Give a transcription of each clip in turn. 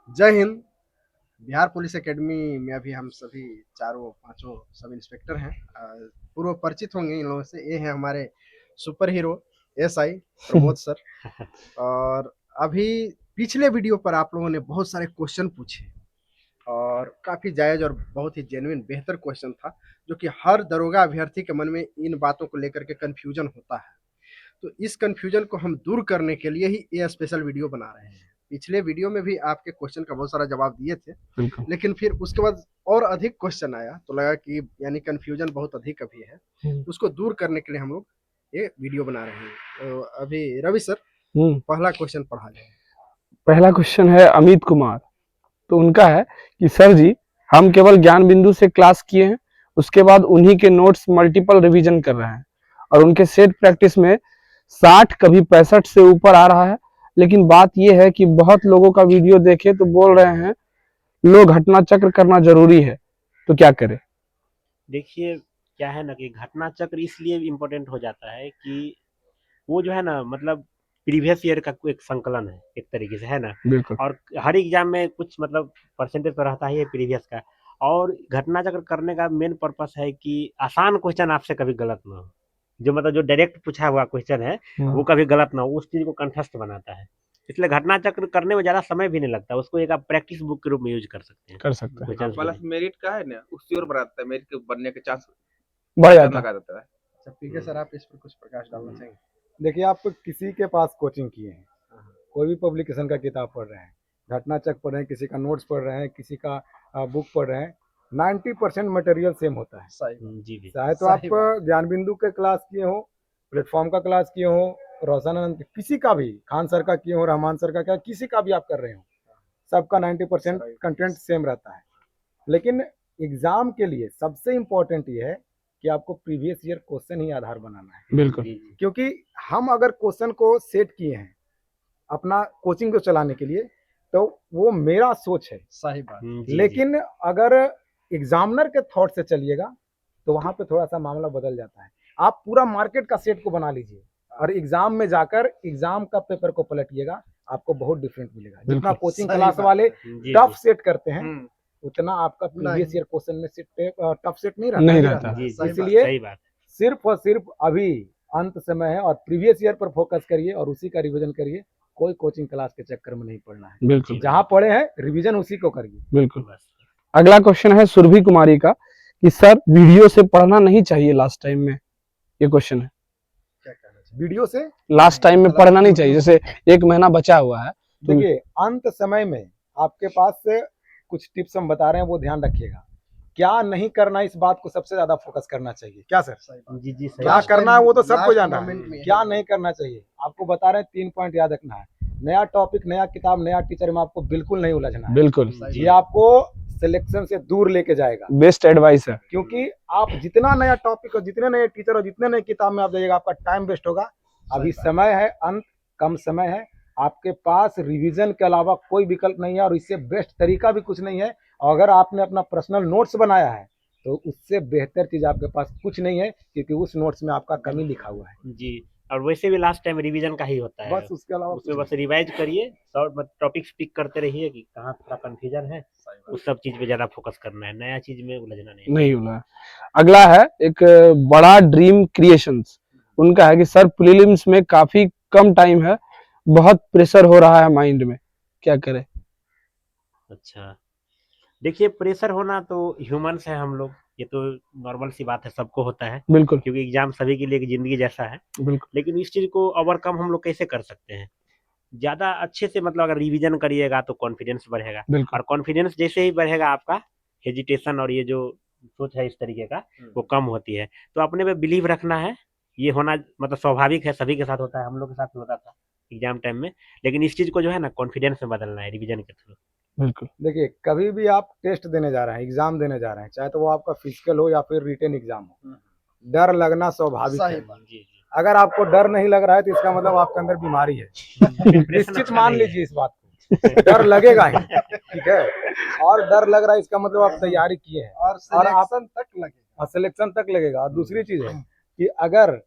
जय Hind. Bihar police academy में अभी हम सभी चारों पांचों सब इंस्पेक्टर हैं। पूर्व परिचित होंगे इन लोगों से। ये हैं हमारे super hero SI Pramod sir. और अभी पिछले वीडियो पर आप लोगों ने बहुत सारे क्वेश्चन पूछे और काफी जायज और बहुत ही जेन्युइन बेहतर क्वेश्चन था, जो कि हर दरोगा अभ्यर्थी के मन में इन बातों को लेकर के कंफ्यूजन होता है। तो इस कंफ्यूजन को हम दूर करने के लिए ही ये स्पेशल वीडियो बना रहे हैं। पिछले वीडियो में भी आपके क्वेश्चन का बहुत सारा जवाब दिए थे, लेकिन फिर उसके बाद और अधिक क्वेश्चन आया तो लगा कि यानी कंफ्यूजन बहुत अधिक अभी है, तो उसको दूर करने के लिए हम लोग ये वीडियो बना रहे हैं। तो अभी रवि सर पहला क्वेश्चन पढ़ा जाए। पहला क्वेश्चन है अमित कुमार। तो उनका है कि सर जी, हम केवल ज्ञान बिंदु से क्लास किए हैं, उसके बाद उन्हीं के नोट्स मल्टीपल रिवीजन कर रहे हैं और उनके सेट प्रैक्टिस में 60 कभी 65 से ऊपर आ रहा है। लेकिन बात यह है कि बहुत लोगों का वीडियो देखे तो बोल रहे हैं लो घटना चक्र करना जरूरी है, तो क्या करें? देखिए, क्या है ना कि घटना चक्र इसलिए इम्पोर्टेंट हो जाता है कि वो जो है ना मतलब प्रीवियस ईयर का एक संकलन है एक तरीके से, है ना। बिल्कुल। और हर एग्जाम में कुछ मतलब परसेंटेज तो रहता ही है प्रीवियस का। और घटना चक्र करने का मेन पर्पस है कि आसान क्वेश्चन आपसे कभी गलत ना हो। जो मतलब जो डायरेक्ट पूछा हुआ क्वेश्चन है वो कभी गलत ना हो, उस चीज को कंठस्थ बनाता है। इसलिए घटना चक्र करने में ज्यादा समय भी नहीं लगता, उसको एक आप प्रैक्टिस बुक के रूप में यूज कर सकते हैं। कर सकते हैं। क्वेश्चन प्लस मेरिट का है ना, उसकी ओर बढ़ाता है, मेरिट के बनने के चांस बढ़ कम जाता है। लगा देता है। अच्छा पीके सर, आप इस पर कुछ प्रकाश डालना चाहेंगे? देखिए, आप किसी के पास कोचिंग किए हैं, कोई भी पब्लिकेशन का किताब पढ़ रहे हैं, घटना चक पढ़ रहे हैं, किसी का नोट्स पढ़ रहे हैं, किसी का बुक पढ़ रहे हैं, 90% मटेरियल सेम होता है। सही। जी जी। चाहे तो आप सही बात। ज्ञान बिंदु के क्लास किए हो, प्लेटफॉर्म का क्लास किए हो, रोशन आनंद किसी का भी, खान सर का किए हो, रहमान सर का क्या, किसी का भी आप कर रहे हो, सबका 90% कंटेंट सेम रहता है। लेकिन एग्जाम के लिए सबसे इम्पोर्टेंट ये है कि आपको प्रीवियस ईयर क्वेश्चन ही आधार बनाना है। बिल्कुल। क्योंकि हम अगर क्वेश्चन को सेट किए हैं अपना कोचिंग को चलाने के लिए, तो वो मेरा सोच है। सही बात। लेकिन अगर एग्जामिनर के थॉट से चलिएगा तो वहां पे थोड़ा सा मामला बदल जाता है। आप पूरा मार्केट का सेट को बना लीजिए और एग्जाम में जाकर एग्जाम का पेपर को पलटिएगा, आपको बहुत डिफरेंट मिलेगा। जितना कोचिंग सही क्लास बात वाले जी टफ जी। सेट करते हैं, उतना आपका प्रीवियस नहीं। ईयर क्वेश्चन में टफ सेट नहीं रहता नहीं है। रहता। जी जी, इसलिए सही बात। सिर्फ और सिर्फ अभी अंत समय है और प्रीवियस ईयर पर फोकस करिए और उसी का रिवीजन करिए। कोई कोचिंग क्लास के चक्कर में नहीं पड़ना है। बिल्कुल जहां पढ़े हैं रिवीजन उसी को करिए। बिल्कुल। बस। अगला क्वेश्चन है सुरभि कुमारी का कि सर वीडियो से पढ़ना नहीं चाहिए लास्ट टाइम में, ये क्वेश्चन है। क्या कहना चाहिए? वीडियो से लास्ट टाइम में पढ़ना नहीं चाहिए, जैसे एक महीना बचा हुआ है तो देखिए, अंत समय में आपके पास से कुछ टिप्स हम बता रहे हैं, वो ध्यान रखिएगा। क्या नहीं करना, इस बात को सबसे ज्यादा फोकस करना चाहिए। क्या सर? सही बात। जी जी, सही क्या बात। करना है वो तो सबको लास्ट जाना मोमेंट है, में क्या नहीं करना चाहिए आपको बता रहे हैं। 3 पॉइंट याद रखना है। नया टॉपिक, नया किताब, नया टीचर में आपको बिल्कुल नहीं उलझना है। बिल्कुल ये आपको सिलेक्शन से दूर लेके जाएगा। बेस्ट एडवाइस है। क्योंकि आप जितना नया टॉपिक और जितने नए टीचर और जितने नए किताब में आप जाइएगा, आपका टाइम वेस्ट होगा। अभी समय है, अंत कम समय है, आपके पास रिवीजन के अलावा कोई विकल्प नहीं है और इससे बेस्ट तरीका भी कुछ नहीं है। और अगर आपने अपना पर्सनल नोट्स बनाया है तो उससे बेहतर चीज आपके पास कुछ नहीं है, क्योंकि उस नोट्स में आपका कमी लिखा हुआ है। जी। और वैसे भी लास्ट टाइम रिवीजन का ही होता है, बस उसके अलावा उसमें बस रिवाइज करिए, शॉर्ट टॉपिक्स पिक करते रहिए कि कहाँ थोड़ा कंफ्यूजन है, उस सब चीज पे ज्यादा फोकस करना है, नया चीज में उलझना नहीं होला। अगला है एक बड़ा ड्रीम क्रिएशंस। उनका है कि सर प्रीलिम्स में काफी कम टाइम है, बहुत प्रेशर हो रहा है माइंड में, क्या करें? अच्छा, देखिए प्रेशर होना तो ह्यूमंस है हम लोग, ये तो नॉर्मल सी बात है, सबको होता है। बिल्कुल क्योंकि एग्जाम सभी के लिए एक जिंदगी जैसा है। बिल्कुल। लेकिन इस चीज को ओवरकम हम लोग कैसे कर सकते हैं? ज्यादा अच्छे से मतलब अगर रिवीजन करिएगा तो कॉन्फिडेंस बढ़ेगा। बिल्कुल और कॉन्फिडेंस जैसे ही बढ़ेगा आपका हेजिटेशन और ये जो सोच है इस तरीके का वो कम होती है। तो अपने पे बिलीव रखना है, ये होना मतलब स्वाभाविक है, सभी के साथ होता है, हम लोग के साथ भी होता था एग्जाम टाइम में। लेकिन इस चीज को जो है ना कॉन्फिडेंस में बदलना है रिवीजन के थ्रू। बिल्कुल। देखिए, कभी भी आप टेस्ट देने जा रहे हैं, एग्जाम देने जा रहे हैं, चाहे तो वो आपका फिजिकल हो या फिर रिटन एग्जाम हो, डर लगना स्वाभाविक है। जी जी। अगर आपको डर नहीं लग रहा है तो इसका मतलब आपके अंदर बीमारी है। प्रिपरेशन निश्चित अच्छा मान नहीं है। लीजिए इस बात को, डर लगेगा ही, ठीक है। और डर लग रहा है इसका मतलब आप तैयारी किए हैं और सिलेक्शन तक लगेगा। सिलेक्शन तक लगेगा। और दूसरी चीज है कि अगर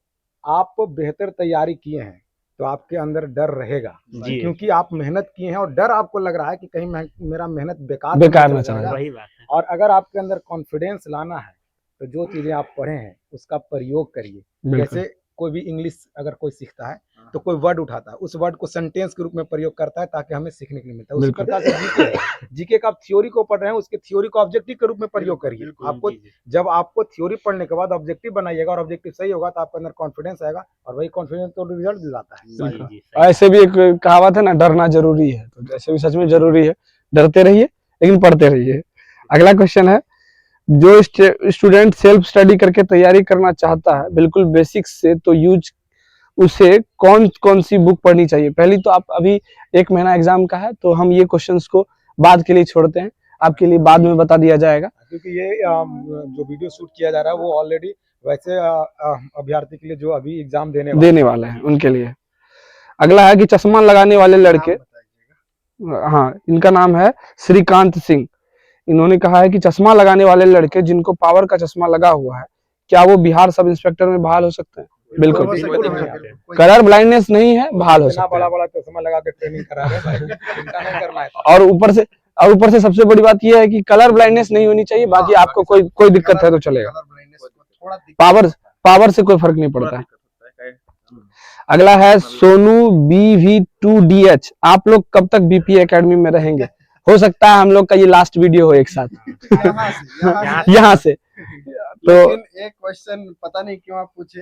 आप बेहतर तैयारी किए हैं तो आपके अंदर डर रहेगा, जी क्योंकि आप मेहनत किए हैं और डर आपको लग रहा है कि कहीं मेरा मेहनत बेकार बेकार तो ना नहीं चला चला जाएगा। वही बात है। और अगर आपके अंदर कॉन्फिडेंस लाना है तो जो चीजें आप पढ़े हैं उसका प्रयोग करिए। बिल्कुल जैसे कोई भी इंग्लिश अगर कोई सीखता है तो कोई वर्ड उठाता है, उस वर्ड को सेंटेंस के रूप में प्रयोग करता है ताकि हमें सीखने के लिए मिलता है। उसी बिल्कुल। प्रकार से जीके है, जीके का आप थ्योरी को पढ़ रहे हैं, उसके थ्योरी को ऑब्जेक्टिव के रूप में प्रयोग करिए। आपको जब आपको थ्योरी पढ़ने के बाद ऑब्जेक्टिव बनाइएगा और ऑब्जेक्टिव सही होगा तो आपके अंदर कॉन्फिडेंस आएगा और वही कॉन्फिडेंस तो रिजल्ट दिलाता है। जी जी सही ऐसे भी एक कहावत है ना, डरना जरूरी है, तो ऐसे भी सच में जरूरी है। डरते रहिए लेकिन पढ़ते रहिए। अगला क्वेश्चन है, जो स्टूडेंट सेल्फ स्टडी करके तैयारी करना चाहता है बिल्कुल बेसिक्स से, तो उसे कौन कौन सी बुक पढ़नी चाहिए? पहली तो आप अभी 1 महीना एग्जाम का है, तो हम ये क्वेश्चंस को बाद के लिए छोड़ते हैं, आपके लिए बाद में बता दिया जाएगा। क्योंकि ये जो वीडियो शूट किया जा रहा है वो ऑलरेडी वैसे अभ्यर्थी के लिए जो अभी एग्जाम देने वाले हैं उनके लिए। अगला है कि चश्मा लगाने वाले लड़के, हाँ इनका नाम है श्रीकांत सिंह। इन्होंने कहा है कि चश्मा लगाने वाले लड़के जिनको पावर का चश्मा लगा हुआ है, क्या वो बिहार सब इंस्पेक्टर में बहाल हो सकते हैं? बिल्कुल, कलर ब्लाइंडनेस नहीं है, बहाल हो सकते हैं। बड़ा चश्मा लगा के ट्रेनिंग करा रहे हैं भाई, चिंता नहीं करना है। और ऊपर से सबसे बड़ी बात यह है कि कलर ब्लाइंडनेस नहीं होनी चाहिए, बाकी आपको कोई दिक्कत है तो चलेगा, पावर से कोई फर्क नहीं पड़ता है। अगला है सोनू BV2DH, आप लोग कब तक बीपीए एकेडमी में रहेंगे? हो सकता है हम लोग का ये लास्ट वीडियो हो एक साथ यहाँ से। तो लेकिन एक क्वेश्चन पता नहीं क्यों आप पूछे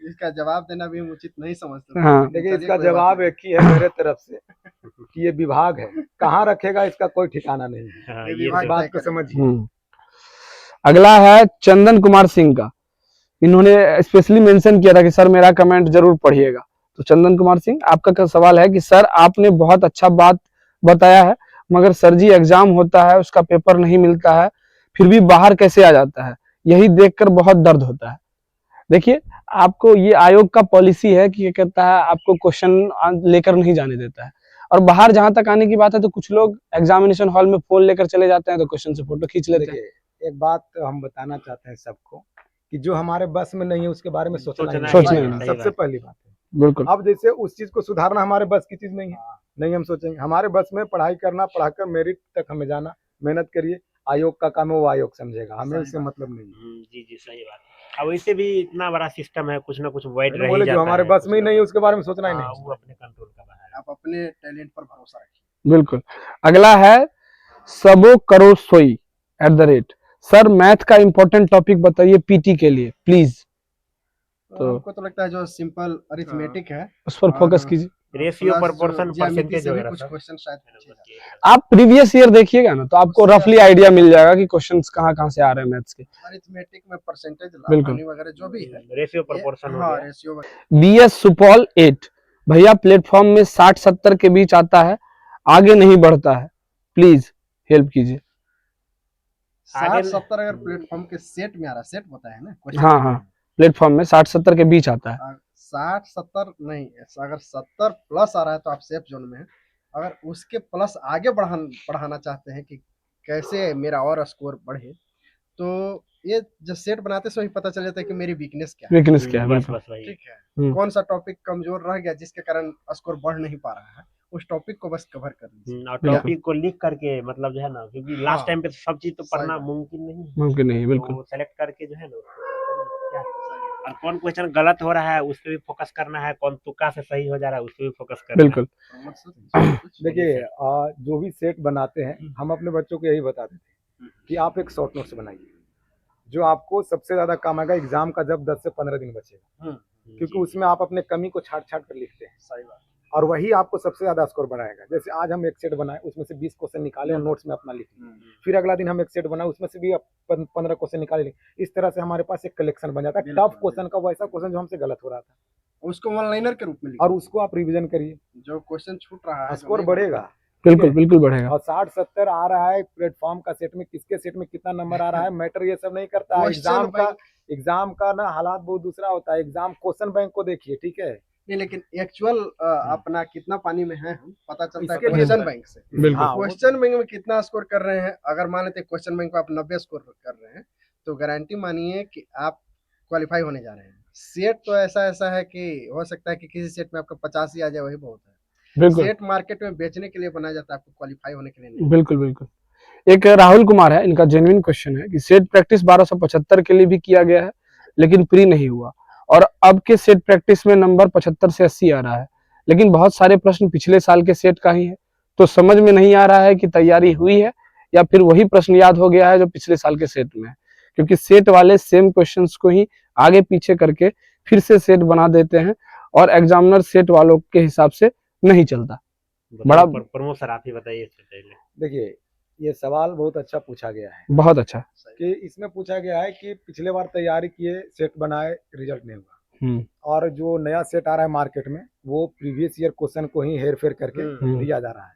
इसका जवाब देना भी हम उचित नहीं समझते। हाँ देखिए इसका जवाब एक ही है मेरे तरफ से कि ये विभाग है, कहाँ रखेगा इसका कोई ठिकाना नहीं है। इस बात को समझिए। अगला है चंदन कुमार सिंह का, इन्होंने स्पेशली मेंशन किया था कि सर मेरा कमेंट जरूर पढ़िएगा। तो चंदन कुमार सिंह, आपका सवाल है कि सर आपने बहुत अच्छा बात बताया है, मगर सर जी एग्जाम होता है, उसका पेपर नहीं मिलता है, फिर भी बाहर कैसे आ जाता है, यही देखकर बहुत दर्द होता है। देखिए, आपको ये आयोग का पॉलिसी है कि क्या कहता है, आपको क्वेश्चन लेकर नहीं जाने देता है। और बाहर जहां तक आने की बात है तो कुछ लोग एग्जामिनेशन हॉल में फोन लेकर चले जाते हैं, तो क्वेश्चन से फोटो खींच लेते हैं। एक बात हम बताना चाहते हैं सबको कि जो हमारे बस में नहीं है उसके बारे में सोचना सबसे पहली बात है। बिल्कुल। अब जैसे उस चीज को सुधारना हमारे बस की चीज नहीं है, नहीं हम सोचेंगे। हमारे बस में पढ़ाई करना, पढ़ाकर मेरिट तक हमें जाना, मेहनत करिए। आयोग का काम है, वो आयोग समझेगा, हमें उससे मतलब नहीं है। जी जी सही बात। अब वैसे भी इतना बड़ा सिस्टम है, कुछ ना कुछ वाइड रह ही बोले जाता जो हमारे है, बस में ही नहीं है उसके बारे में सोचना ही नहीं। वो अपने कंट्रोल का बाहर है। आप अपने टैलेंट पर भरोसा रखिए। बिल्कुल। अगला है सबो करोसोई @ सर मैथ का इंपॉर्टेंट टॉपिक बताइए पीटी के लिए प्लीज। तो हमको तो लगता है जो सिंपल अरिथमेटिक है उस पर फोकस कीजिए। रेशियो, प्रोपोर्शन, ज्यामिति परसेंटेज से भी वगैरह कुछ सब। क्वेश्चन शायद पूछे जाते हैं। आप प्रीवियस ईयर देखिएगा ना, तो आपको रफली आइडिया मिल जाएगा कि क्वेश्चंस कहाँ से आ रहे हैं मैथ्स के। अरिथमेटिक में परसेंटेज, बिल्कुल। लाभानी वगैरह जो भी है, रेशियो, प्रोपोर्शन हो हाँ गया। रेशियो। BS सुपौल 8, भैया प्लेटफॉर्म में 60-70 के बीच आता है, आगे नहीं बढ़ता है, प्लीज हेल्प कीजिए। 60-70 अगर प्लेटफॉर्म के सेट में आ रहा है, सेट बताया ना क्वेश्चन। हाँ हाँ, प्लेटफॉर्म में 60-70 के बीच आता है। 60-70 नहीं, अगर 70 प्लस आ रहा है तो आप सेफ जोन में हैं। अगर उसके प्लस आगे बढ़ाना चाहते हैं कि कैसे मेरा और स्कोर बढ़े, तो ये जो सेट बनाते समय पता चल जाता है कि मेरी वीकनेस क्या है। वीकनेस क्या है, बस बिल्कुल। बस वही। ठीक है, कौन सा टॉपिक कमजोर रह गया जिसके कारण स्कोर बढ़ नहीं पा रहा है, उस टॉपिक को बस कवर कर लीजिए। और टॉपिक को लिख करके, मतलब जो है ना, क्योंकि लास्ट टाइम पे तो सब चीज तो पढ़ना मुमकिन नहीं है, मुमकिन नहीं, बिल्कुल। तो सेलेक्ट करके जो है ना, और कौन क्वेश्चन गलत हो रहा है उस पे भी फोकस करना है, कौन तुक्का से सही हो जा रहा है उस पे भी फोकस करना है। बिल्कुल। देखिए जो भी सेट बनाते हैं, हम अपने बच्चों को यही बताते थे कि आप एक शॉर्ट नोट्स बनाइए जो आपको सबसे ज्यादा काम आएगा एग्जाम का, जब 10 से 15 दिन बचेगा, क्योंकि उसमें आप अपने कमी को छाट कर लिखते हैं। सही बात। और वही आपको सबसे ज्यादा स्कोर बनाएगा। जैसे आज हम एक सेट बनाए, उसमें से 20 क्वेश्चन निकाले और नोट्स में अपना लिख लिए, फिर अगला दिन हम एक सेट बनाए, उसमें से भी 15 क्वेश्चन निकाले। इस तरह से हमारे पास एक कलेक्शन बन जाता है टफ क्वेश्चन का, वैसा क्वेश्चन जो हमसे गलत हो रहा था, उसको वन लाइनर के रूप में लिखिए, और उसको आप रिवीजन करिए, जो क्वेश्चन छूट रहा है स्कोर बढ़ेगा। बिल्कुल बिल्कुल बढ़ेगा। और 60-70 आ रहा है प्लेटफॉर्म का सेट में, किसके सेट में कितना नंबर आ रहा है मैटर ये सब नहीं करता है। एग्जाम का ना हालात बहुत दूसरा होता है। एग्जाम क्वेश्चन बैंक को देखिए, ठीक है नहीं, लेकिन एक्चुअल अपना कितना पानी में है हम पता चलता है क्वेश्चन बैंक से। क्वेश्चन बैंक में कितना स्कोर कर रहे हैं, अगर मान लेते क्वेश्चन बैंक में आप 90 स्कोर कर रहे हैं, तो गारंटी मानिए कि आप क्वालिफाई होने जा रहे हैं। सेट तो ऐसा है कि हो सकता है कि किसी सेट में आपका 50 ही आ जाए, वही बहुत है। बिल्कुल सेट मार्केट में बेचने के लिए बनाया जाता है, आपको क्वालिफाई होने के लिए नहीं। बिल्कुल बिल्कुल। एक राहुल कुमार है, इनका जेन्युइन क्वेश्चन है कि सेट प्रैक्टिस 1275 के लिए भी किया गया है लेकिन प्री नहीं हुआ, और अब के सेट प्रैक्टिस में नंबर 75 से 80 आ रहा है, लेकिन बहुत सारे प्रश्न पिछले साल के सेट का ही है, तो समझ में नहीं आ रहा है कि तैयारी हुई है या फिर वही प्रश्न याद हो गया है जो पिछले साल के सेट में है, क्योंकि सेट वाले सेम क्वेश्चंस को ही आगे पीछे करके फिर से सेट बना देते हैं और एग्जामिनर सेट वालों के हिसाब से नहीं चलता। बड़ा प्रमोद सर आप ही बताइए इससे पहले। देखिए, ये सवाल बहुत अच्छा पूछा गया है बहुत अच्छा। कि इसमें पूछा गया है कि पिछले बार तैयारी किए, सेट बनाए, रिजल्ट नहीं हुआ, और जो नया सेट आ रहा है मार्केट में वो प्रीवियस ईयर क्वेश्चन को ही हेर फेर करके दिया जा रहा है।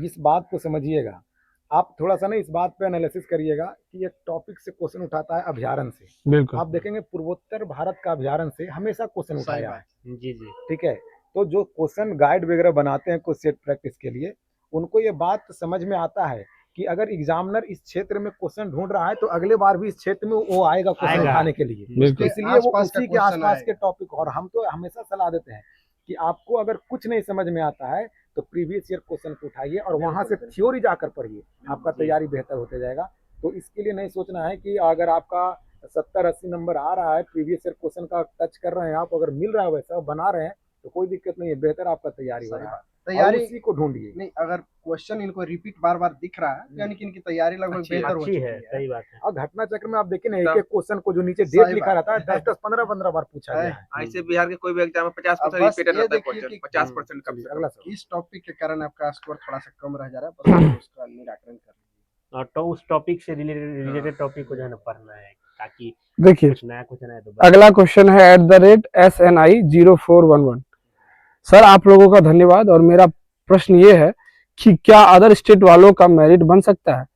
इस बात को समझिएगा, आप थोड़ा सा ना इस बात पे एनालिसिस करिएगा कि एक टॉपिक से क्वेश्चन उठाता है अभ्यारण से, बिल्कुल आप देखेंगे पूर्वोत्तर भारत का अभ्यारण से हमेशा क्वेश्चन उठाया है। जी जी ठीक है, तो जो क्वेश्चन गाइड वगैरह बनाते हैं कुछ सेट प्रैक्टिस के लिए, उनको ये बात समझ में आता है कि अगर एग्जामिनर इस क्षेत्र में क्वेश्चन ढूंढ रहा है तो अगले बार भी इस क्षेत्र में वो आएगा क्वेश्चन उठाने के लिए, बिल्कुल। इसलिए वो उसी के आसपास के टॉपिक। और हम तो हमेशा सलाह देते हैं कि आपको अगर कुछ नहीं समझ में आता है तो प्रीवियस ईयर क्वेश्चन को उठाइए और वहां से थ्योरी जाकर पढ़िए, आपका तैयारी बेहतर होते जाएगा। तो इसके लिए नहीं सोचना है कि अगर आपका 70-80 नंबर आ रहा है, प्रीवियस ईयर क्वेश्चन का टच कर रहे हैं आप, अगर मिल रहा है वैसा बना रहे हैं तो कोई दिक्कत नहीं है, बेहतर आपका तैयारी हो रहा है, तैयारी उसी को ढूंढिए। नहीं, अगर क्वेश्चन इनको रिपीट बार बार दिख रहा है यानी कि इनकी तैयारी लगभग बेहतर हो चुकी है। सही बात है। और घटना चक्र में आप देखिए ना, एक एक क्वेश्चन को जो नीचे डेट लिखा रहता है 10-10, 15-15 बार पूछा गया है। ऐसे बिहार के कोई भी एग्जाम में 50% अब बस रिपीटेड ये रहता है देखिए क्वेश्चन, कि 50% कम से कम। अगला सवाल। इस टॉपिक के कारण आपका स्कोर थोड़ा सा कम रह जा रहा है, बस उसका निराकरण कर लीजिए। और तो उस टॉपिक से रिलेटेड टॉपिक को जो है ना पढ़ना है, ताकि देखिए कुछ नया है तो अगला क्वेश्चन है @SNI0411। सर आप लोगों का धन्यवाद, और मेरा प्रश्न ये है कि क्या अदर स्टेट वालों का मेरिट बन सकता है?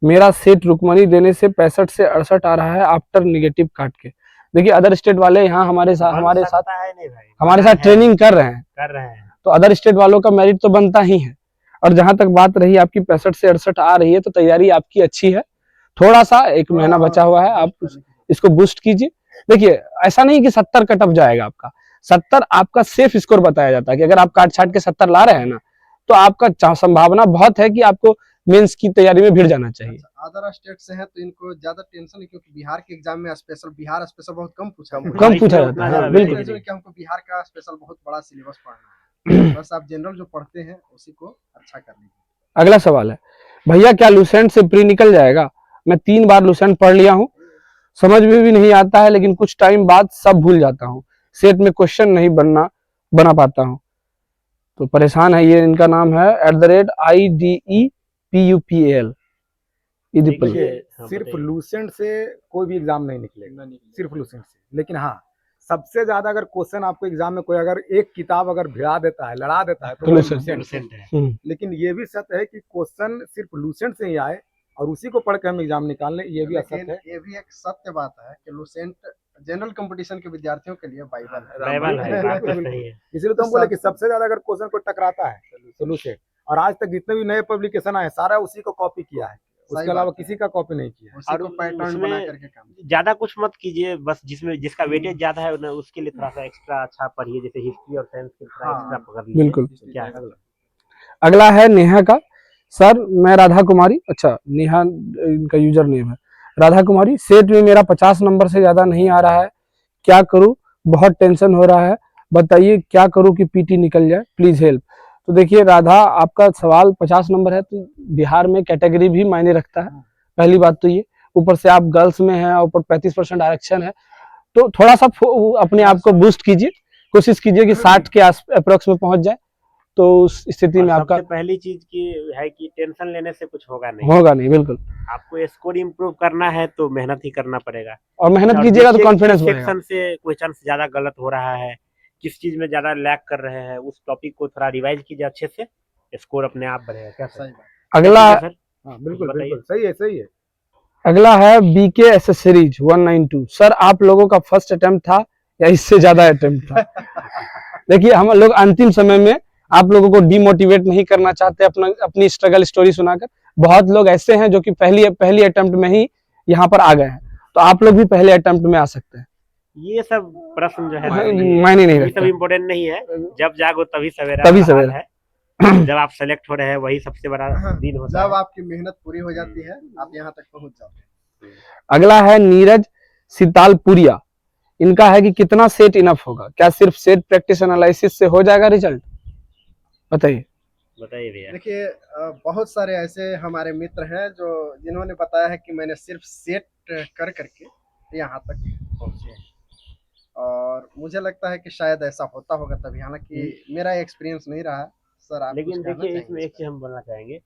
मेरा सेट रुकमनी देने से 65 से 68 आ रहा है आफ्टर निगेटिव काट के। देखिए अदर स्टेट वाले यहाँ हमारे साथ ट्रेनिंग कर रहे हैं, तो अदर स्टेट वालों का मेरिट तो बनता ही है। और जहां तक बात रही आपकी 65 से 68 आ रही है, तो तैयारी आपकी अच्छी है, थोड़ा सा 1 महीना बचा हुआ है, आप इसको बूस्ट कीजिए। देखिए ऐसा नहीं कि 70 कट ऑफ जाएगा आपका, 70 आपका सेफ स्कोर बताया जाता है कि अगर आप काट छाट के 70 ला रहे हैं ना, तो आपका संभावना बहुत है कि आपको मेंस की तैयारी में भिड़ जाना चाहिए। अदर स्टेट से है तो इनको ज्यादा टेंशन है, क्योंकि बिहार के एग्जाम में बिहार स्पेशल बहुत कम पूछा जाता है। बिल्कुल कि हमको बिहार का स्पेशल बहुत बड़ा सिलेबस पढ़ना है, बस आप जनरल जो पढ़ते हैं उसी को अच्छा कर लीजिए। अगला सवाल है, भैया क्या लूसेंट से प्री निकल जाएगा? मैं 3 बार लूसेंट पढ़ लिया हूँ, समझ में भी नहीं आता है, लेकिन कुछ टाइम बाद सब भूल जाता हूँ, सेट में क्वेश्चन नहीं बना पाता हूँ, तो परेशान है। ये इनका नाम है @IDEPUPAL। सिर्फ लूसेंट से कोई भी एग्जाम नहीं निकलेगा, सिर्फ लूसेंट से। लेकिन हाँ, सबसे ज्यादा अगर क्वेश्चन आपको एग्जाम में कोई अगर एक किताब अगर भिड़ा देता है, लड़ा देता है, तो लूसेंट है। लेकिन ये भी सत्य है कि क्वेश्चन सिर्फ लूसेंट से ही आए और उसी को पढ़ के हम एग्जाम निकाल लें, ये भी असत्य है। ये भी एक सत्य बात है कि लूसेंट जनरल कंपटीशन के विद्यार्थियों के लिए बाइबल है। इसलिए तो हम बोले कि सबसे ज्यादा अगर क्वेश्चन को टकराता है तो लूसेंट, और आज तक जितने भी नए पब्लिकेशन आए सारा उसी को कॉपी किया है, उसके अलावा किसी का कॉपी नहीं किया। और पैटर्न बना करके काम ज्यादा कुछ मत कीजिए, बस जिसका वेटेज ज्यादा है ना उसके लिए थोड़ा सा एक्स्ट्रा अच्छा पढ़िए, जैसे हिस्ट्री और साइंस के थोड़ा एक्स्ट्रा पकड़ लीजिए। बिल्कुल। क्या है अगला है नेहा का। सर मैं राधा कुमारी, अच्छा नेहा इनका यूजर नेम है, राधा कुमारी, सेट में मेरा 50 नंबर से ज्यादा नहीं आ रहा है, क्या करूं? बहुत टेंशन हो रहा है, बताइए क्या करूं कि पीटी निकल जाए, प्लीज हेल्प। तो देखिए राधा, आपका सवाल 50 नंबर है तो बिहार में कैटेगरी भी मायने रखता है, पहली बात तो ये, ऊपर से आप गर्ल्स में हैं, ऊपर 35% आरक्षण है, तो थोड़ा सा अपने आप को बूस्ट कीजिए, कोशिश कीजिए कि 60 के अप्रोक्स में पहुंच जाए, तो उस स्थिति में आपका पहली चीज की है कि टेंशन लेने से कुछ होगा नहीं। बिल्कुल। आपको स्कोर इंप्रूव करना है तो मेहनत ही करना पड़ेगा, और मेहनत कीजिएगा तो कॉन्फिडेंस बढ़ेगा। सेक्शन से क्वेश्चन ज्यादा गलत हो रहा है, किस चीज में ज्यादा लैग कर रहे हैं, उस टॉपिक को थोड़ा रिवाइज कीजिए अच्छे से, स्कोर अपने आप बढ़ेगा। क्या सही बात? अगला बिल्कुल सही है। अगला है बीके एसेसरीज 192। सर आप लोगों का फर्स्ट अटेम्प्ट था या इससे ज्यादा अटेम्प्ट था? देखिए हम लोग अंतिम समय में आप लोगों को डिमोटिवेट नहीं करना चाहते अपनी स्ट्रगल स्टोरी सुनाकर। बहुत लोग ऐसे हैं जो कि पहली अटेम्प्ट में ही यहाँ पर आ गए हैं, तो आप लोग भी पहले अटेम्प्ट में आ सकते हैं। ये सब प्रश्न जो है ना, मायने नहीं ये सब रखता। इम्पोर्टेंट नहीं है। जब जागो तभी सवेरा तभी वाला हाल सवेरा। है। जब आप सेलेक्ट हो रहे हैं वही सबसे बड़ा हाँ, दिन होता जब है। आपकी मेहनत पूरी हो जाती है आप यहाँ तक पहुंच जाते हैं। अगला है नीरज सितालपुरिया। इनका है कि कितना सेट इनफ होगा, क्या सिर्फ सेट प्रैक्टिस एनालिसिस से हो जाएगा रिजल्ट? बताइए। बताइए भैया। देखिए बहुत सारे ऐसे हमारे मित्र हैं जो जिन्होंने बताया है कि मैंने सिर्फ सेट कर करके यहाँ तक पहुंचे, और मुझे लगता है कि शायद ऐसा होता होगा तभी, हालांकि मेरा एक्सपीरियंस नहीं रहा। सर आप लेकिन कुछ कहना देखिए चाहेंगे इसमें इस एक पर? चीज हम बोलना चाहेंगे,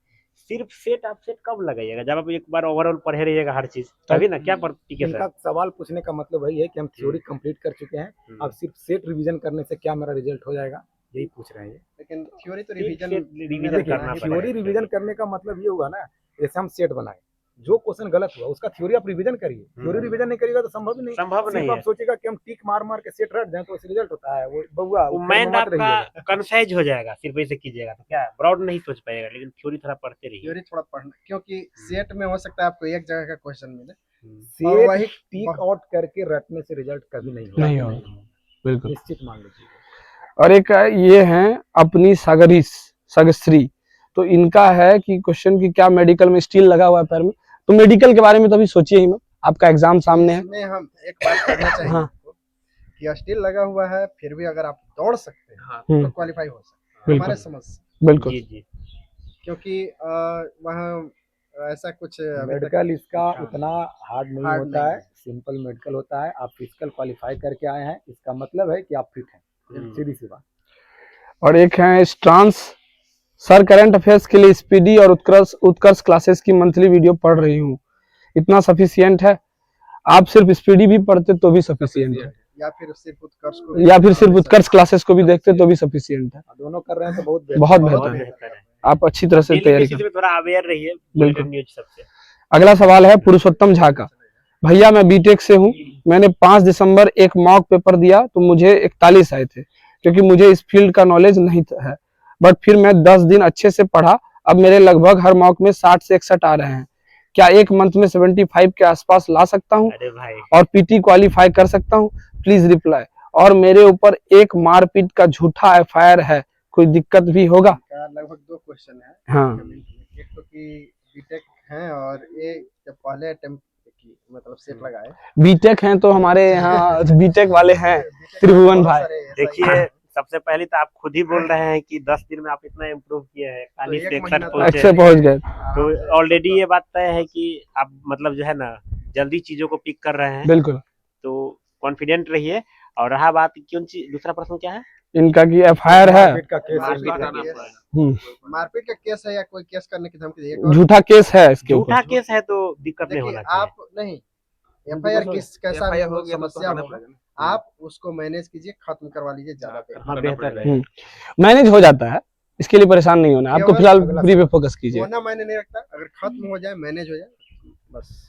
सिर्फ सेट आप सेट कब लगाइएगा? जब आप एक बार ओवरऑल पढ़े रहिएगा हर चीज, तभी ना क्या पर टिके इनका सर। सवाल पूछने का मतलब वही है कि हम थ्योरी कंप्लीट कर चुके हैं, अब सिर्फ सेट रिवीजन करने से क्या मेरा रिजल्ट हो जाएगा, यही पूछ रहे हैं ये। लेकिन थ्योरी तो सेट रिवीजन रिवीजन देखिए, करना पड़ेगा। थ्योरी रिवीजन करने का मतलब ये हुआ ना, जैसे हम सेट बनाए, जो क्वेश्चन गलत हुआ उसका थ्योरी आप रिवीजन करिए। थ्योरी रिवीजन नहीं करिएगा तो संभव ही नहीं। संभव नहीं सिर्फ आप है। सोचेगा कि हम टिक मार मार के सेट रट दें तो उससे रिजल्ट होता है, वो बउआ वो वो माइंड मत रहिएगा। आपका कंसाइज हो जाएगा, सिर्फ ऐसे कीजिएगा तो क्या ब्रॉड नहीं सोच पाएगा। लेकिन थ्योरी थोड़ा पढ़ते रहिए। थ्योरी थोड़ा पढ़ना, क्योंकि सेट में हो सकता है आपको एक जगह का क्वेश्चन मिले और सेट वही टिक आउट करके रटने से रिजल्ट कभी नहीं होगा, नहीं होगा, बिल्कुल। निश्चित मान लीजिए। और एक ये हैं अपनी सगश्री। तो इनका है कि क्वेश्चन की क्या मेडिकल में स्टील लगा हुआ है पैर में? तो मेडिकल के बारे में तो अभी सोचिए ही मत, आपका एग्जाम सामने है। इसमें हम एक बात कहना चाहेंगे हाँ। आपको कि स्टील लगा हुआ है फिर भी अगर आप दौड़ सकते हैं हाँ, तो क्वालिफाई हो सकते हैं बिल्कुल। हमारे समझ से, बिल्कुल। जी जी। क्योंकि वहाँ ऐसा कुछ अभी तक मेडिकल इसका हाँ, उतना हार्ड नहीं हार्ड होता नहीं है, है। सिंपल मेडिकल होता है। आप फिजिकल क्वालिफाई करके आए हैं, इसका मतलब है कि आप फिट हैं, सीधी सी बात। और एक है स्ट्रांस सर, करंट अफेयर्स के लिए स्पीडी और उत्कर्ष क्लासेस की मंथली वीडियो पढ़ रही हूँ, इतना सफिशियंट है? आप सिर्फ स्पीडी भी पढ़ते तो भी सफिशियंट है, या फिर सिर्फ उत्कर्ष को या फिर सिर्फ उत्कर्ष क्लासेस को भी देखते तो भी सफिशियंट है। दोनों कर रहे हैं तो बहुत बहुत बहुत बेहतर है। बेहतर है। आप अच्छी तरह से डेली तैयारी बेसिस करें। में थोड़ा अवेयर रहिए बिल्कुल। बुलेटिन न्यूज सबसे। अगला सवाल है पुरुषोत्तम झा का। भैया मैं बीटेक से हूँ, मैंने 5 दिसंबर एक मॉक पेपर दिया तो मुझे 41 आए थे, क्योंकि मुझे इस फील्ड का नॉलेज नहीं है। बट फिर मैं 10 दिन अच्छे से पढ़ा, अब मेरे लगभग हर मॉक में 60 से 61 आ रहे हैं। क्या एक मंथ में 75 के आसपास ला सकता हूँ अरे भाई, और पीटी क्वालिफाई कर सकता हूँ? Please reply. और मेरे ऊपर एक मारपीट का झूठा एफआईआर है, कोई दिक्कत भी होगा? का लगभग 2 क्वेश्चन है। हाँ। एक तो कि बीटेक हैं और ये जब पहले अटेम्प्ट की मतलब सेट लगाए बीटेक हैं तो हमारे यहाँ बीटेक वाले हैं त्रिभुवन भाई। देखिए सबसे पहले तो आप खुद ही बोल रहे हैं कि 10 दिन में आप इतना इम्प्रूव किए हैं, 41 एक से 61 महीना तो पहुंचे अच्छे हैं। पहुंच गए। तो ऑलरेडी ये बात तय है कि आप मतलब जो है ना जल्दी चीजों को पिक कर रहे हैं। बिल्कुल। तो कॉन्फिडेंट रहिए। और रहा बात क्यों चीज, दूसरा प्रश्न क्या है? इनका की एफआईआर है, मारपीट का केस है। मारपीट का केस है। मारपीट का केस है या कोई केस करने की धमकी दी? एक और झूठा केस है इसके झूठा ऊपर। केस है तो दिक्कत नहीं देखिए होना चाहिए। आप नहीं एफआईआर किस कैसा भी FIR हो गया तो समस्या हटाना होगा, पड़ेगा। आप उसको मैनेज कीजिए, खत्म करवा लीजिए, ज्यादा बेहतर। हाँ बेहतर पड़ेगा। रहेगा। मैनेज हो जाता है, इसके लिए परेशान नहीं होना, आपको केवल फिलहाल अगला प्री पे फोकस कीजिए। होना मैंने नहीं रखता, अगर खत्म हो जाए मैनेज हो जाए बस।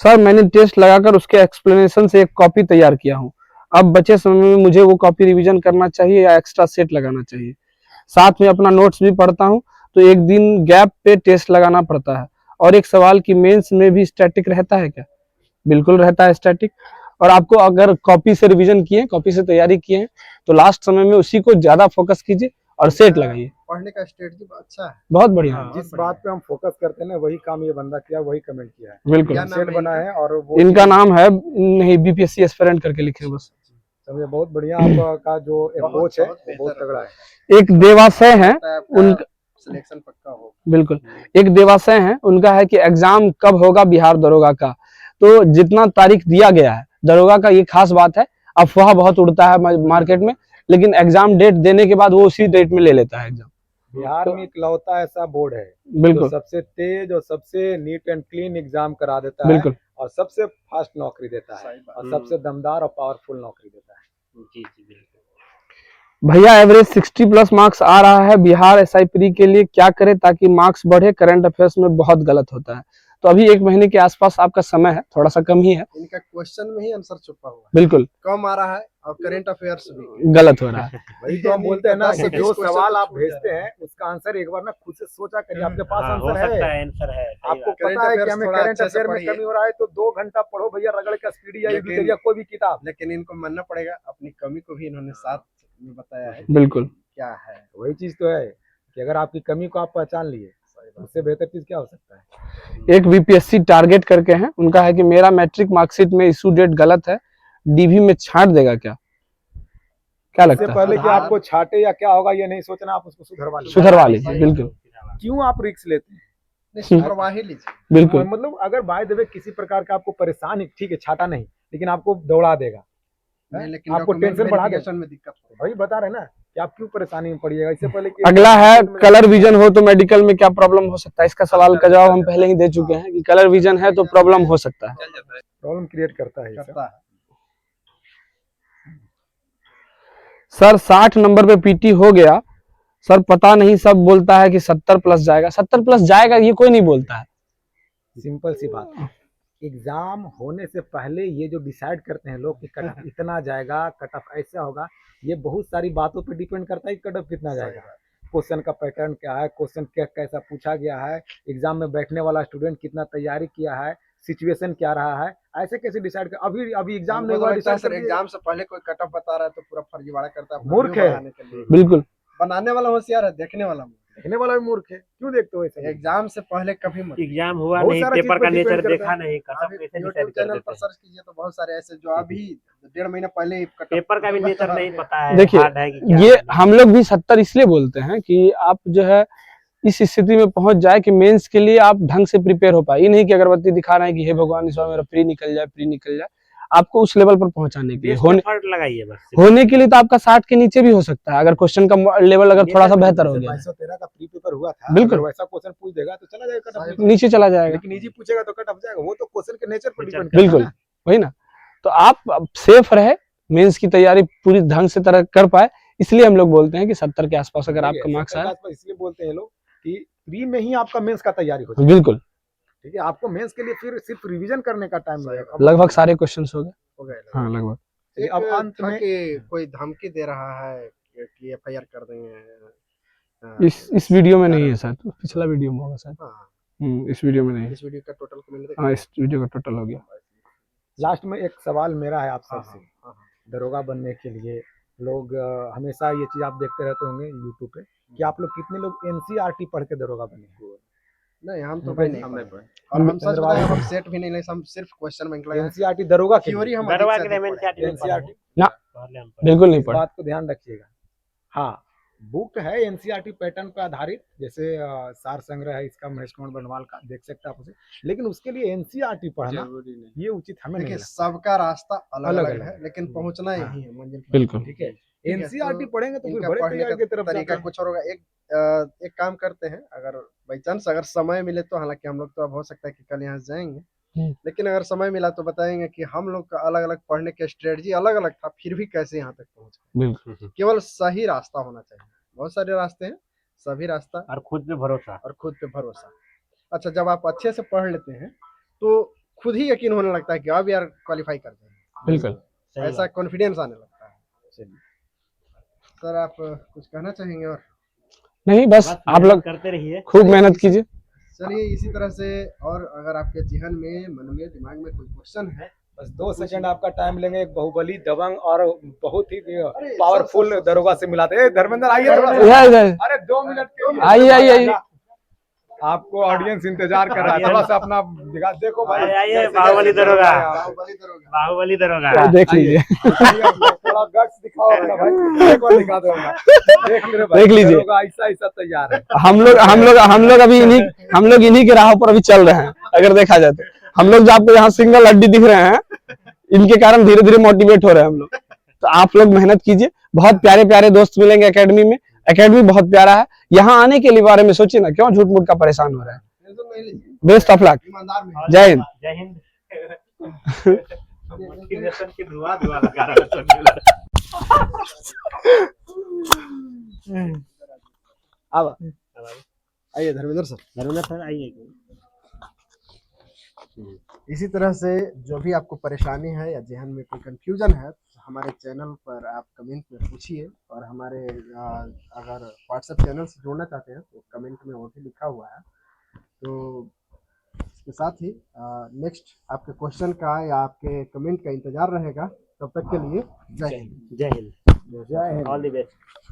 सर मैंने टेस्ट लगाकर उसके एक्सप्लेनेशन से एक कॉपी तैयार किया हूँ, अब बचे समय में मुझे वो कॉपी रिवीजन करना चाहिए या एक्स्ट्रा सेट लगाना चाहिए? साथ में अपना नोट्स भी पढ़ता हूँ, तो एक दिन गैप पे टेस्ट लगाना पड़ता है। और एक सवाल कि मेंस में भी स्टैटिक रहता है क्या? बिल्कुल रहता है स्टैटिक। और आपको अगर कॉपी से रिवीजन किए, कॉपी से तैयारी किए हैं, तो लास्ट समय में उसी को ज्यादा फोकस कीजिए और सेट लगाइए। पढ़ने का स्ट्रेटजी अच्छा है। बहुत बढ़िया। जिस बात पे हम फोकस करते हैं ना, वही काम ये बंदा किया, वही कमेंट किया है। बिल्कुल। क्या नाम सेट है बना है और वो इनका नाम है नहीं, बीपीएससी एस्पिरेंट करके लिखे हैं बस। समझे, बहुत बढ़िया। आपका जो अप्रोच है वो बहुत तगड़ा है। एक देवाशय है उनका, सिलेक्शन पक्का हो। बिल्कुल। एक देवाशय है, उनका है कि एग्जाम कब होगा बिहार दरोगा का? तो जितना तारीख दिया गया है दरोगा का, ये खास बात है, अफवाह बहुत उड़ता है मार्केट में, लेकिन एग्जाम डेट देने के बाद वो उसी डेट में ले लेता है एग्जाम। बिहार में इकलौता ऐसा बोर्ड है बिल्कुल। जो सबसे तेज और सबसे नीट एंड क्लीन एग्जाम करा देता है बिल्कुल। और सबसे फास्ट नौकरी देता है और सबसे दमदार और पावरफुल नौकरी देता है। जी जी बिल्कुल। भैया एवरेज 60 प्लस मार्क्स आ रहा है बिहार एसआई प्री के लिए, क्या करें ताकि मार्क्स बढ़े? करंट अफेयर्स में बहुत गलत होता है। तो अभी 1 महीने के आसपास आपका समय है, थोड़ा सा कम ही है, इनका क्वेश्चन में ही आंसर छुपा हुआ है, बिल्कुल कम आ रहा है और करंट अफेयर्स भी गलत हो रहा है। वही तो हम बोलते हैं ना दस कि से जो 20 सवाल क्वेश्चन आप छूट जा भेजते रहा है। हैं उसका आंसर एक बार ना खुद से सोचा करिए, आपके पास हाँ, हो आंसर सकता है। है आंसर है, सही आपको बात। करंट पता है कि अफेयर्स हमें थोड़ा करंट अच्छे से अफेयर में पढ़िए। कमी हो रहा है तो 2 घंटा पढ़ो भैया, रगड़ के स्पीडी या लेकिन- यूट्यूब या कोई भी किताब। लेकिन इनको मानना पड़ेगा, अपनी कमी को भी इन्होंने साथ में बताया है बिल्कुल क्या है। वही चीज तो है कि अगर आपकी कमी को आप पहचान लिए, उससे बेहतर चीज क्या हो सकता है। एक वीपीएससी टारगेट करके हैं, उनका है कि मेरा मैट्रिक मार्कशीट में इशू डेट गलत है, डीवी में छांट देगा क्या इससे लगता है? पहले कि आधार- आपको छाटे या क्या होगा ये नहीं सोचना, आप उसको सुधरवा लीजिए। सुधरवा लीजिए, बिल्कुल क्यों आप रिस्क लेते हैं? नहीं, सुधरवा ही लीजिए। बिल्कुल मतलब अगर बाय द वे किसी प्रकार का आपको परेशानी, ठीक है छाटा नहीं, लेकिन आपको दौड़ा देगा, नहीं, लेकिन आपको document टेंशन बढ़ा देगा। verification में दिक्कत होगा। वही बता रहे हैं ना कि आप क्यों परेशानी में पड़िएगा। इससे पहले कि अगला है कलर विजन हो तो मेडिकल में क्या प्रॉब्लम हो सकता है? इसका सवाल का जवाब हम पहले ही दे चुके हैं कि कलर विजन है तो प्रॉब्लम हो सकता है। चल जाता है। प्रॉब्लम क्रिएट करता है ये सब। करता है। सर 60 नंबर पे पीटी हो गया सर, पता नहीं सब बोलता है कि 70 प्लस जाएगा, 70 प्लस जाएगा ये कोई नहीं बोलता है। सिंपल सी बात है, एग्जाम होने से पहले ये जो डिसाइड करते हैं लोग कि कट ऑफ इतना जाएगा, कट ऑफ ऐसा होगा, ये बहुत सारी बातों पे डिपेंड करता है कि कट ऑफ कितना जाएगा। क्वेश्चन का पैटर्न क्या है, क्वेश्चन कैसा पूछा गया है, एग्जाम में बैठने वाला स्टूडेंट कितना तैयारी किया है, सिचुएशन क्या रहा है, ऐसे कैसे डिसाइड कर। अभी एग्जाम नहीं हमको हुआ, तो लगता है डिसाइड सर कर दिए। एग्जाम से पहले कोई कट ऑफ बता रहा है तो पूरा फर्जीवाड़ा करता है, अपना मूर्ख view है। बढ़ाने के लिए। बिल्कुल बनाने वाला होशियार है, देखने वाला मूर्ख देखने वाला भी मूर्ख है। क्यों देखते हो ऐसे? है। एग्जाम से पहले कभी मत। एग्जाम हुआ बहुत नहीं, सारा पेपर चीज का पे नेचर depend करता देखा है। नहीं, कट ऑफ अभी कैसे यूट्यूब डिसाइड कर चैनल देते पर हैं। सर्च कीजिए तो बहुत सारे ऐसे जो अभी 1.5 महीना पहले ही cut off पेपर का भी नेचर नहीं पता है, देखिए, hard है कि क्या ये है। हम लोग भी 70 इसलिए बोलते हैं कि आप जो है इस स्थिति में पहुंच जाए कि मेंस के लिए आप ढंग से प्रिपेयर हो पाए। ये नहीं कि अगरबत्ती दिखा रहे हैं कि हे भगवान इस बार मेरा प्री निकल जाए। आपको उस लेवल पर पहुंचाने के लिए बेस्ट एफर्ट लगाइए बस। होने के लिए तो आपका 60 के नीचे भी हो सकता है, अगर क्वेश्चन का लेवल अगर थोड़ा सा बेहतर हो गया, 2213 का प्री पेपर हुआ था, बिल्कुल। अगर वैसा क्वेश्चन पूछ देगा तो चला जाएगा कट ऑफ। नीचे चला जाएगा। लेकिन इजी पूछेगा तो कट ऑफ जाएगा। वो तो क्वेश्चन के नेचर पर डिपेंड बिल्कुल वही ना, तो आप सेफ रहे, मेंस की तैयारी पूरी ढंग से तरह कर पाए, इसलिए हम लोग बोलते हैं कि 70 के आसपास अगर आपका मार्क्स आया। इसलिए बोलते हैं लोग कि प्री में ही आपका मेंस का तैयारी हो जाए। बिल्कुल, ठीक है, आपको मेंस के लिए फिर सिर्फ रिवीजन करने का टाइम लगेगा। लगभग सारे क्वेश्चन हो गए। हो गए। हाँ लगभग। चलिए, अब एक अंत था में कि कोई धमकी दे रहा है कि एफआईआर कर देंगे। इस वीडियो में नहीं है सर, पिछला वीडियो में होगा सर। हाँ, इस वीडियो में नहीं है। इस वीडियो का टोटल को मैंने देखा। हाँ इस वीडियो का टोटल हो गया। लास्ट में एक सवाल मेरा है आप हाँ, सबसे। हाँ, दरोगा बनने के लिए लोग हमेशा ये चीज आप देखते रहते होंगे यूट्यूब पे कि आप लोग कितने लोग एनसीईआरटी पढ़ के दरोगा बने। नहीं हम तो हम भाई नहीं नहीं हमने पढ़े। और हम सच चंद्रबाबू बताएं, हम सेट भी नहीं ले, हम सिर्फ क्वेश्चन बैंक लगाए। एनसीईआरटी दरोगा के थ्योरी लिए। हम दरवा अधिक के से लिए अधिक पढ़े। एनसीईआरटी ना, पहले हम बिल्कुल नहीं इस पढ़ा। बात को ध्यान रखिएगा। हाँ, बुक है एनसीईआरटी पैटर्न पर आधारित, जैसे सार संग्रह है इसका महेश कुमार बनवाल का, देख सकते हैं आप उसे। लेकिन उसके लिए एनसीईआरटी पढ़ना ये उचित हमें नहीं देखिए लगता। सबका रास्ता अलग अलग अलग अलग है, लेकिन पहुंचना हाँ। यही है मंजिल पर। बिल्कुल ठीक है, है, एनसीईआरटी तो पढ़ेंगे तो फिर इनका बड़े पढ़ने तैयारी की का तरफ तरीका जाते हैं। कुछ और होगा। एक काम करते हैं, अगर बाई चांस अगर समय मिले तो, हालांकि हम लोग तो अब हो सकता है कि कल यहाँ से जाएंगे, लेकिन अगर समय मिला तो बताएंगे कि हम लोग का अलग अलग पढ़ने के स्ट्रेटजी अलग अलग था, फिर भी कैसे यहाँ तक पहुंचे। बिल्कुल केवल सही रास्ता होना चाहिए। बहुत सारे रास्ते हैं, सभी रास्ता और खुद पे भरोसा। और खुद पे भरोसा। अच्छा, जब आप अच्छे से पढ़ लेते हैं तो खुद ही यकीन होने लगता है कि अब यार क्वालिफाई कर देंगे, बिल्कुल। सही ऐसा बात। कॉन्फिडेंस आने लगता है। चलिए सर, आप कुछ कहना चाहेंगे? और नहीं, बस आप मेहनत लोग करते रहिए। खूब मेहनत कीजिए। चलिए इसी तरह से, और अगर आपके जहन में, मन में, दिमाग में कोई क्वेश्चन है, बस 2 सेकंड आपका टाइम लेंगे। एक बाहुबली दबंग और बहुत ही पावरफुल दरोगा से मिलाते हैं। धर्मेंद्र आइए थोड़ा सा। इधर अरे 2 मिनट के लिए आइए। आपको ऑडियंस इंतजार कर रहा है, थोड़ा सा अपना दिखा। देखो भाई, आइए, आइए, कैसे बाहुबली कैसे दरोगा। बाहुबली दरोगा। बाहुबली दरोगा। देख लीजिए, थोड़ा गट्स दिखाओ अपना भाई। एक बार दिखा दो अपना। देख ले भाई, देख लीजिए। दरोगा ऐसा ऐसा तैयार है। हम लोग अभी इन्हीं के राह पर अभी चल रहे हैं। अगर देखा जाए तो हम लोग जो आपको यहाँ सिंगल हड्डी दिख रहे हैं, इनके कारण धीरे धीरे मोटिवेट हो रहे हैं हम लोग। तो आप लोग मेहनत कीजिए, बहुत प्यारे प्यारे दोस्त मिलेंगे एकेडमी में। एकेडमी बहुत प्यारा है, यहाँ आने के लिए बारे में सोचिए ना, क्यों झूठ मूठ का परेशान हो रहा है। टेंशन नहीं लीजिए, बेस्ट ऑफ लक, ईमानदार में। जय हिंद। जय हिंद। मोटिवेशन की दुआ लगा रहा है। अब आइए धर्मेंद्र सर। धर्मेंद्र सर आइए। इसी तरह से जो भी आपको परेशानी है या जहन में कोई कंफ्यूजन है तो हमारे चैनल पर आप कमेंट में पूछिए, और हमारे अगर व्हाट्सएप चैनल से जुड़ना चाहते हैं तो कमेंट में वो भी लिखा हुआ है। तो इसके साथ ही नेक्स्ट आपके क्वेश्चन का या आपके कमेंट का इंतजार रहेगा। तब तक के लिए जय हिंद। जय हिंद। जय हिंद। All the best.